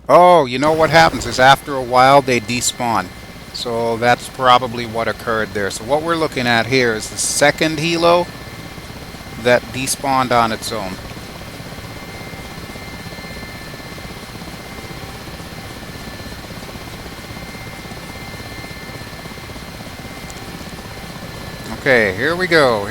Oh, you know what happens is after a while they despawn. So that's probably what occurred there. So what we're looking at here is the second helo that despawned on its own. Okay, here we go.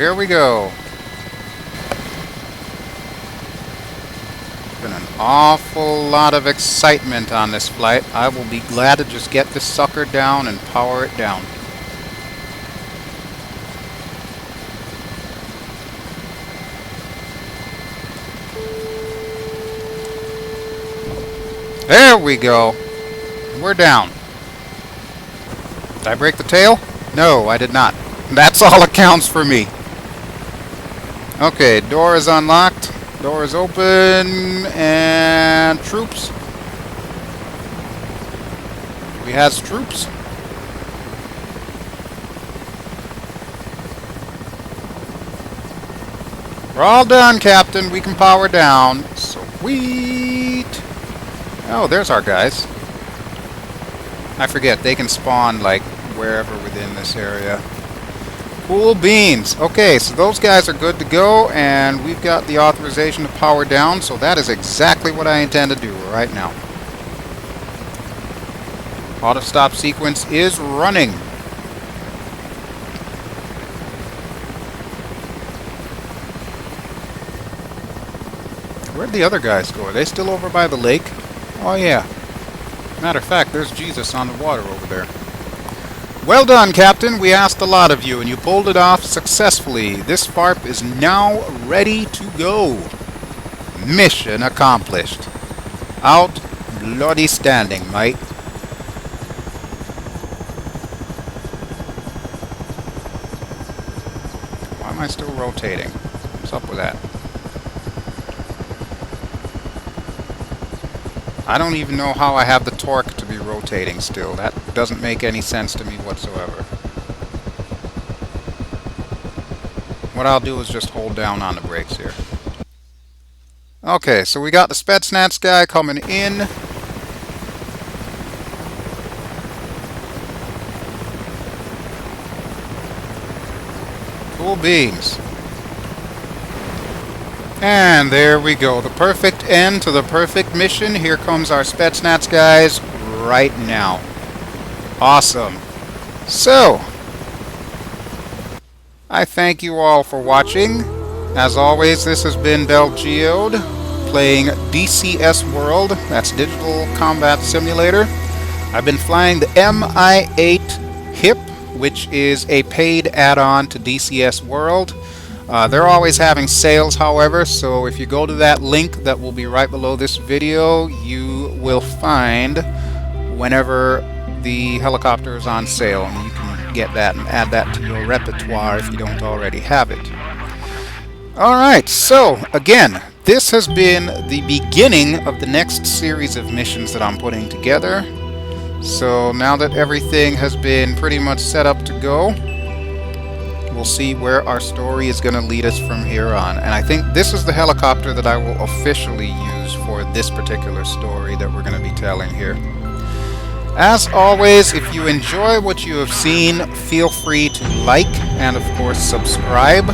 Been an awful lot of excitement on this flight. I will be glad to just get this sucker down and power it down. There we go. We're down. Did I break the tail? No, I did not. That's all that counts for me. Okay, door is unlocked. Door is open. And troops. We has troops. We're all done, Captain. We can power down. Sweet. Oh, there's our guys. I forget, they can spawn like wherever within this area. Cool beans. Okay, so those guys are good to go, and we've got the authorization to power down, so that is exactly what I intend to do right now. Auto stop sequence is running. Where'd the other guys go? Are they still over by the lake? Oh yeah. Matter of fact, there's Jesus on the water over there. Well done, Captain. We asked a lot of you, and you pulled it off successfully. This FARP is now ready to go. Mission accomplished. Out bloody standing, mate. Why am I still rotating? What's up with that? I don't even know how I have the torque to be rotating still. That doesn't make any sense to me whatsoever. What I'll do is just hold down on the brakes here. Okay, so we got the Spetsnaz guy coming in. Cool beans. And there we go. The perfect end to the perfect mission. Here comes our Spetsnaz guys right now. Awesome. So, I thank you all for watching. As always, this has been BelGeode playing DCS World. That's Digital Combat Simulator. I've been flying the Mi-8 HIP, which is a paid add-on to DCS World. They're always having sales, however, so if you go to that link that will be right below this video, you will find whenever the helicopter is on sale, and you can get that and add that to your repertoire if you don't already have it. Alright, so again, this has been the beginning of the next series of missions that I'm putting together. So now that everything has been pretty much set up to go, we'll see where our story is going to lead us from here on. And I think this is the helicopter that I will officially use for this particular story that we're going to be telling here. As always, if you enjoy what you have seen, feel free to like and of course subscribe.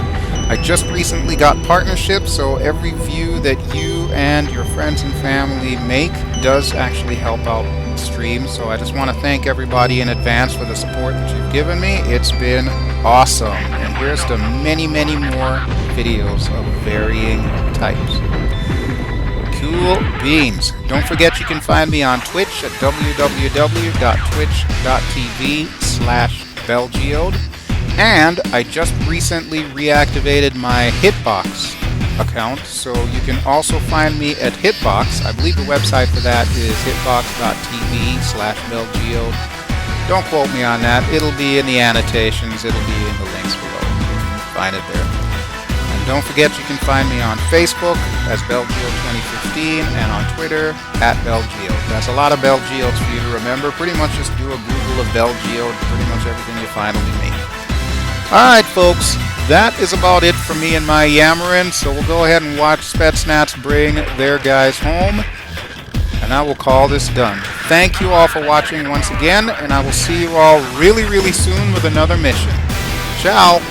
I just recently got partnerships, so every view that you and your friends and family make does actually help out the stream. So I just want to thank everybody in advance for the support that you've given me. It's been awesome. And here's to many, many more videos of varying types. Cool beans. Don't forget you can find me on Twitch at www.twitch.tv/BelGeode. And I just recently reactivated my Hitbox account, so you can also find me at Hitbox. I believe the website for that is hitbox.tv/BelGeode. Don't quote me on that. It'll be in the annotations. It'll be in the links below. You can find it there. And don't forget you can find me on Facebook as BelGeode2015 and on Twitter at BelGeode. That's a lot of BelGeodes for you to remember. Pretty much just do a Google of BelGeode. Pretty much everything you find will be me. Alright folks, that is about it for me and my yammering, so we'll go ahead and watch Spetsnaz bring their guys home, and I will call this done. Thank you all for watching once again, and I will see you all really, really soon with another mission. Ciao!